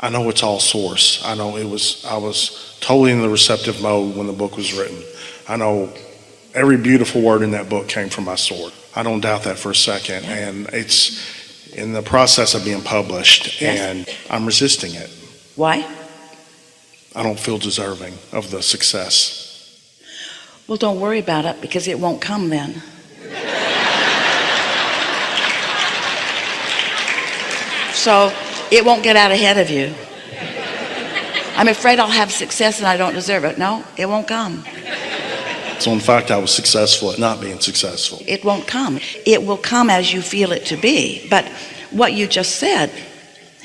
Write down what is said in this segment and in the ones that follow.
I know it's all source. I know I was totally in the receptive mode when the book was written. I know every beautiful word in that book came from my sword. I don't doubt that for a second. And it's in the process of being published, and I'm resisting it. Why? I don't feel deserving of the success. Well, don't worry about it, because it won't come then. So it won't get out ahead of you. I'm afraid I'll have success and I don't deserve it. No, it won't come. So in fact, I was successful at not being successful. It won't come. It will come as you feel it to be. But what you just said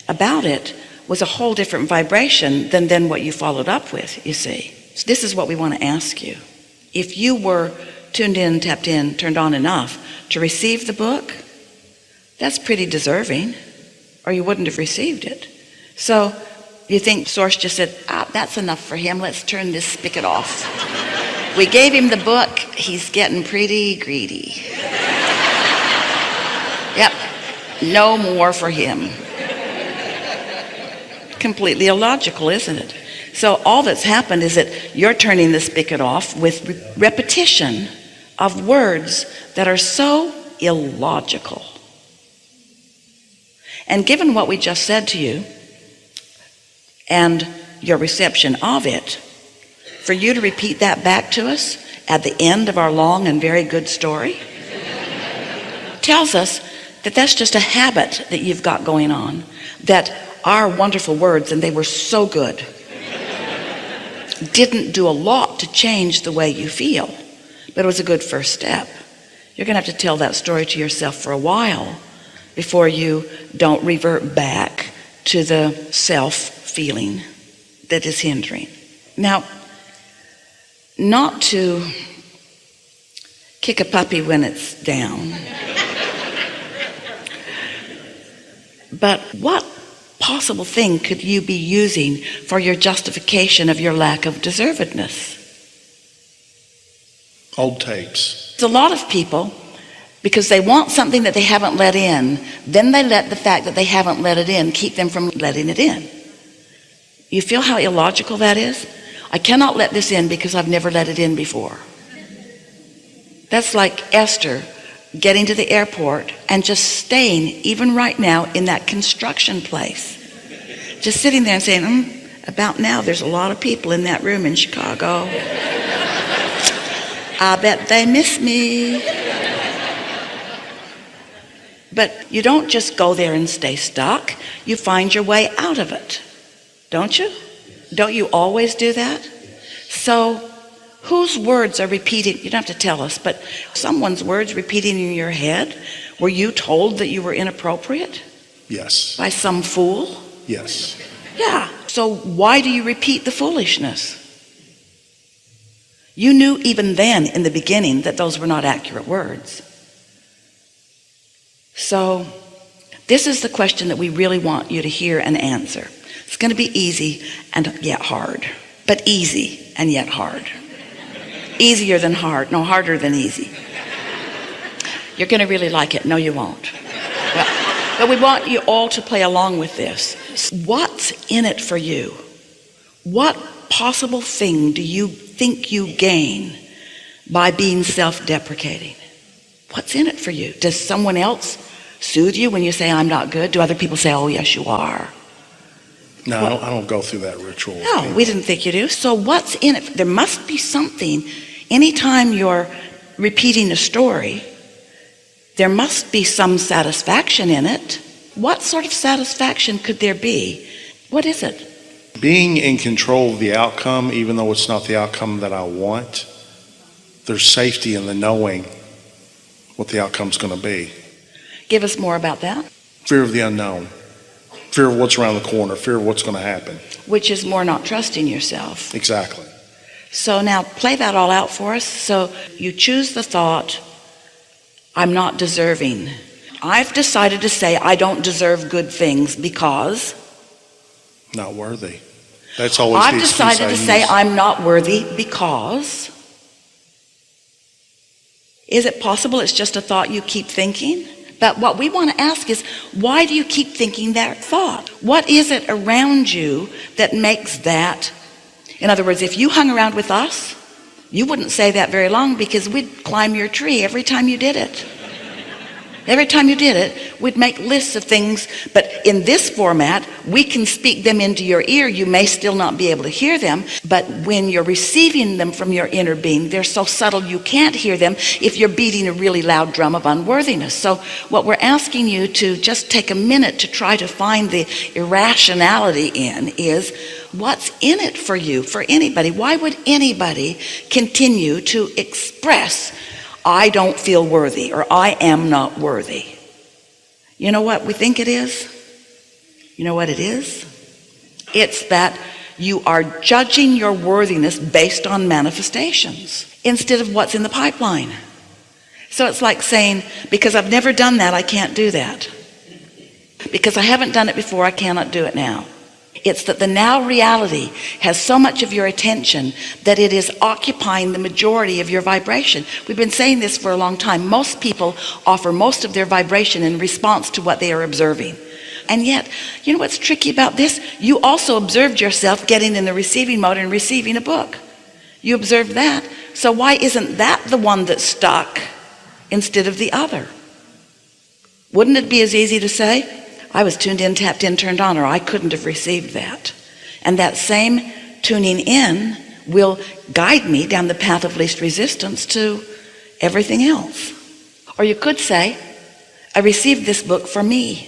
about it was a whole different vibration than what you followed up with, you see. So this is what we want to ask you. If you were tuned in, tapped in, turned on enough to receive the book, that's pretty deserving, or you wouldn't have received it. So you think Source just said, that's enough for him, let's turn this spigot off. We gave him the book, he's getting pretty greedy. Yep, no more for him. Completely illogical, isn't it? So all that's happened is that you're turning the spigot off with repetition of words that are so illogical. And given what we just said to you and your reception of it, for you to repeat that back to us at the end of our long and very good story tells us that that's just a habit that you've got going on, that our wonderful words, and they were so good, didn't do a lot to change the way you feel, but it was a good first step. You're going to have to tell that story to yourself for a while before you don't revert back to the self-feeling that is hindering. Now, not to kick a puppy when it's down, but what possible thing could you be using for your justification of your lack of deservedness? Old tapes. It's a lot of people, because they want something that they haven't let in, then they let the fact that they haven't let it in keep them from letting it in. You feel how illogical that is? I cannot let this in because I've never let it in before. That's like Esther getting to the airport and just staying, even right now, in that construction place. Just sitting there and saying, about now there's a lot of people in that room in Chicago. I bet they miss me. But you don't just go there and stay stuck. You find your way out of it, don't you? Don't you always do that? So whose words are repeating? You don't have to tell us, but someone's words repeating in your head. Were you told that you were inappropriate? Yes. By some fool? Yes. Yeah. So why do you repeat the foolishness? You knew even then in the beginning that those were not accurate words. So this is the question that we really want you to hear and answer. It's going to be easy and yet hard, but easy and yet hard. Easier than hard, no, harder than easy. You're going to really like it. No, you won't. But we want you all to play along with this. What's in it for you? What possible thing do you think you gain by being self-deprecating? What's in it for you? Does someone else soothe you when you say, I'm not good? Do other people say, oh, yes, you are? No, I don't go through that ritual. No, we didn't think you do. So what's in it? There must be something. Anytime you're repeating a story, there must be some satisfaction in it. What sort of satisfaction could there be? What is it? Being in control of the outcome, even though it's not the outcome that I want, there's safety in the knowing what the outcome's going to be. Give us more about that. Fear of the unknown. Fear of what's around the corner. Fear of what's going to happen. Which is more not trusting yourself. Exactly. So now play that all out for us. So you choose the thought, I'm not deserving. I've decided to say I don't deserve good things because... Not worthy. That's always I've the excuse decided to say I'm not worthy because... Is it possible it's just a thought you keep thinking? But what we want to ask is, why do you keep thinking that thought? What is it around you that makes that? In other words, if you hung around with us, you wouldn't say that very long, because we'd climb your tree every time you did it. Every time you did it, we'd make lists of things, but in this format, we can speak them into your ear. You may still not be able to hear them, but when you're receiving them from your inner being, they're so subtle you can't hear them if you're beating a really loud drum of unworthiness. So what we're asking you to just take a minute to try to find the irrationality in is, what's in it for you, for anybody? Why would anybody continue to express, I don't feel worthy, or I am not worthy? You know what we think it is? You know what it is? It's that you are judging your worthiness based on manifestations instead of what's in the pipeline. So it's like saying, because I've never done that, I can't do that. Because I haven't done it before, I cannot do it now. It's that the now reality has so much of your attention that it is occupying the majority of your vibration. We've been saying this for a long time. Most people offer most of their vibration in response to what they are observing. And yet, you know what's tricky about this? You also observed yourself getting in the receiving mode and receiving a book. You observed that. So why isn't that the one that's stuck instead of the other? Wouldn't it be as easy to say, I was tuned in, tapped in, turned on, or I couldn't have received that? And that same tuning in will guide me down the path of least resistance to everything else. Or you could say, I received this book for me.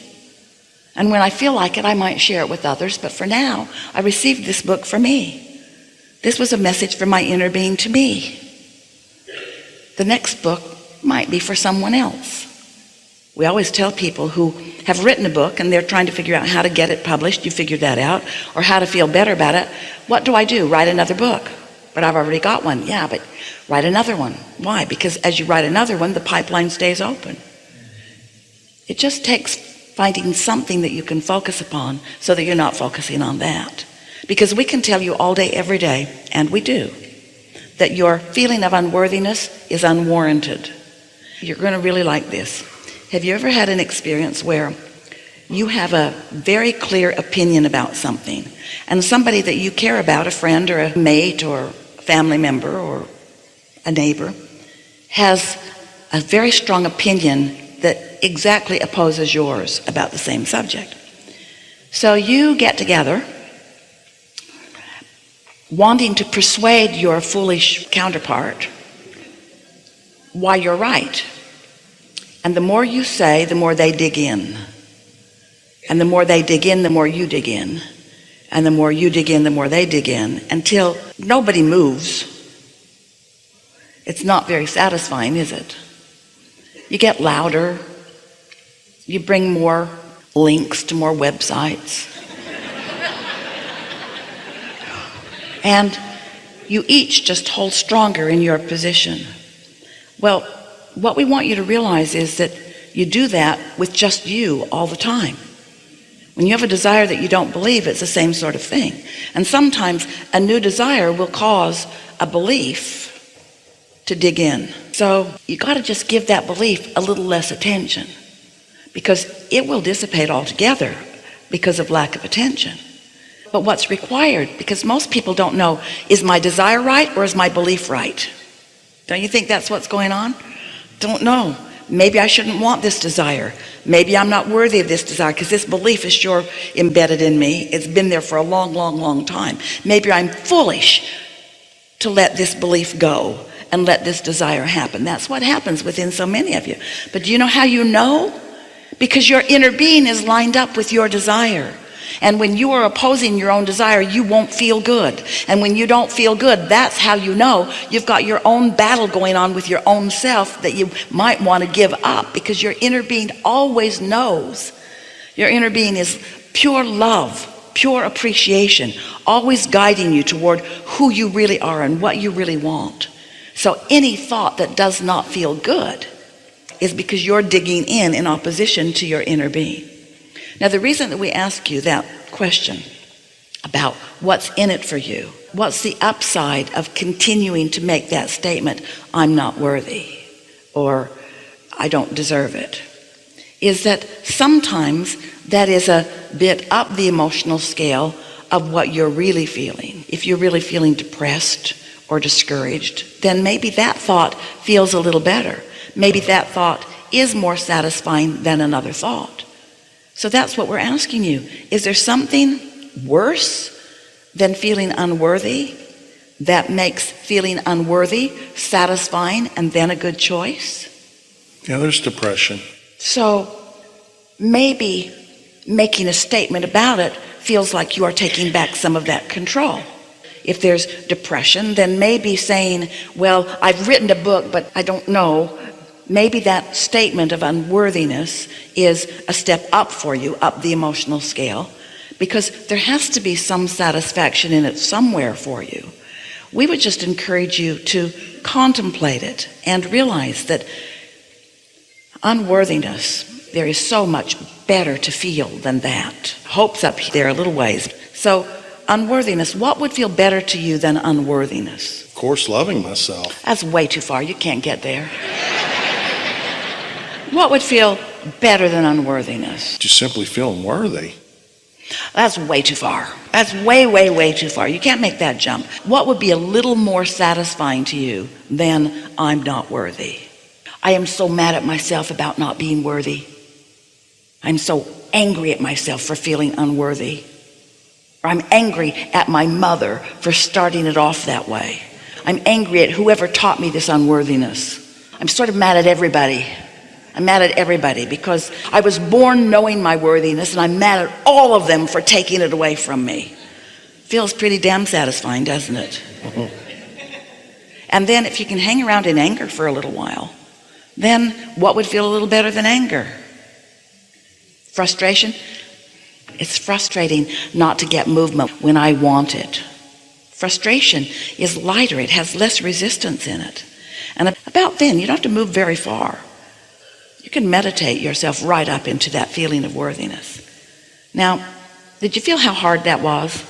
And when I feel like it, I might share it with others. But for now, I received this book for me. This was a message from my inner being to me. The next book might be for someone else. We always tell people who have written a book and they're trying to figure out how to get it published, you figured that out, or how to feel better about it. What do I do? Write another book. But I've already got one. Yeah, but write another one. Why? Because as you write another one, the pipeline stays open. It just takes finding something that you can focus upon so that you're not focusing on that. Because we can tell you all day, every day, and we do, that your feeling of unworthiness is unwarranted. You're going to really like this. Have you ever had an experience where you have a very clear opinion about something, and somebody that you care about, a friend or a mate or a family member or a neighbor, has a very strong opinion that exactly opposes yours about the same subject? So you get together wanting to persuade your foolish counterpart why you're right. And the more you say, the more they dig in. And the more they dig in, the more you dig in. And the more you dig in, the more they dig in, until nobody moves. It's not very satisfying, is it? You get louder. You bring more links to more websites. And you each just hold stronger in your position. Well, what we want you to realize is that you do that with just you all the time. When you have a desire that you don't believe, it's the same sort of thing. And sometimes a new desire will cause a belief to dig in. So you got to just give that belief a little less attention, because it will dissipate altogether because of lack of attention. But what's required, because most people don't know, is my desire right or is my belief right? Don't you think that's what's going on? Don't know. Maybe I shouldn't want this desire. Maybe I'm not worthy of this desire because this belief is sure embedded in me. It's been there for a long, long, long time. Maybe I'm foolish to let this belief go and let this desire happen. That's what happens within so many of you. But do you know how you know? Because your inner being is lined up with your desire. And when you are opposing your own desire, you won't feel good. And when you don't feel good, that's how you know you've got your own battle going on with your own self that you might want to give up, because your inner being always knows. Your inner being is pure love, pure appreciation, always guiding you toward who you really are and what you really want. So any thought that does not feel good is because you're digging in opposition to your inner being. Now, the reason that we ask you that question about what's in it for you, what's the upside of continuing to make that statement, I'm not worthy, or I don't deserve it, is that sometimes that is a bit up the emotional scale of what you're really feeling. If you're really feeling depressed or discouraged, then maybe that thought feels a little better. Maybe that thought is more satisfying than another thought. So that's what we're asking you. Is there something worse than feeling unworthy that makes feeling unworthy satisfying and then a good choice? Yeah, there's depression. So maybe making a statement about it feels like you are taking back some of that control. If there's depression, then maybe saying, well, I've written a book, but I don't know. Maybe that statement of unworthiness is a step up for you, up the emotional scale, because there has to be some satisfaction in it somewhere for you. We would just encourage you to contemplate it and realize that unworthiness, there is so much better to feel than that. Hope's up there a little ways. So unworthiness, what would feel better to you than unworthiness? Of course, loving myself. That's way too far. You can't get there. What would feel better than unworthiness? Just simply feeling worthy. That's way too far. That's way, way, way too far. You can't make that jump. What would be a little more satisfying to you than I'm not worthy? I am so mad at myself about not being worthy. I'm so angry at myself for feeling unworthy. Or I'm angry at my mother for starting it off that way. I'm angry at whoever taught me this unworthiness. I'm sort of mad at everybody. I'm mad at everybody because I was born knowing my worthiness, and I'm mad at all of them for taking it away from me. Feels pretty damn satisfying, doesn't it? And then if you can hang around in anger for a little while, then what would feel a little better than anger? Frustration? It's frustrating not to get movement when I want it. Frustration is lighter. It has less resistance in it. And about then, you don't have to move very far. You can meditate yourself right up into that feeling of worthiness. Now, did you feel how hard that was?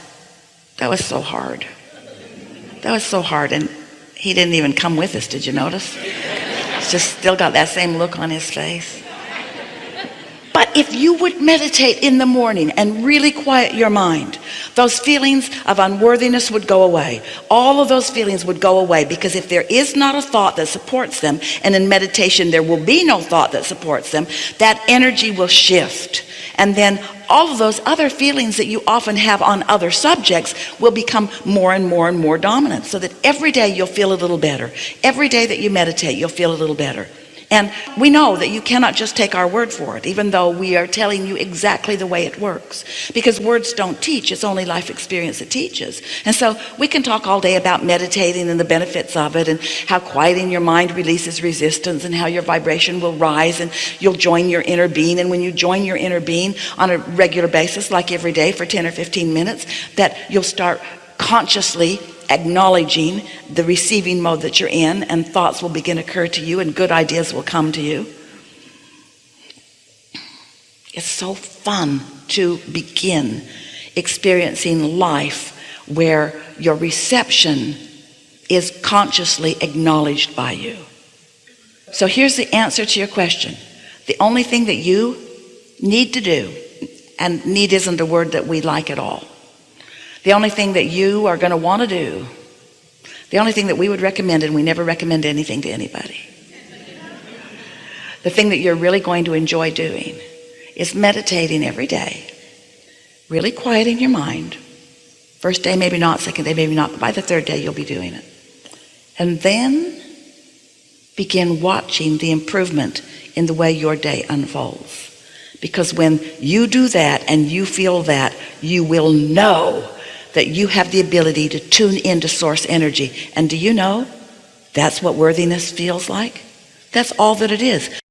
That was so hard. That was so hard. And he didn't even come with us, did you notice? He's just still got that same look on his face. But if you would meditate in the morning and really quiet your mind, those feelings of unworthiness would go away. All of those feelings would go away, because if there is not a thought that supports them, and in meditation there will be no thought that supports them, that energy will shift. And then all of those other feelings that you often have on other subjects will become more and more and more dominant, so that every day you'll feel a little better. Every day that you meditate, you'll feel a little better. And we know that you cannot just take our word for it, even though we are telling you exactly the way it works, because words don't teach. It's only life experience that teaches. And so we can talk all day about meditating and the benefits of it, and how quieting your mind releases resistance, and how your vibration will rise, and you'll join your inner being. And when you join your inner being on a regular basis, like every day for 10 or 15 minutes, that you'll start consciously acknowledging the receiving mode that you're in, and thoughts will begin to occur to you, and good ideas will come to you. It's so fun to begin experiencing life where your reception is consciously acknowledged by you. So here's the answer to your question. The only thing that you need to do, and need isn't a word that we like at all, the only thing that you are going to want to do, the only thing that we would recommend, and we never recommend anything to anybody, the thing that you're really going to enjoy doing is meditating every day, really quieting your mind. First day maybe not, second day maybe not, but by the third day you'll be doing it. And then begin watching the improvement in the way your day unfolds. Because when you do that and you feel that, you will know that you have the ability to tune into source energy. And do you know that's what worthiness feels like? That's all that it is.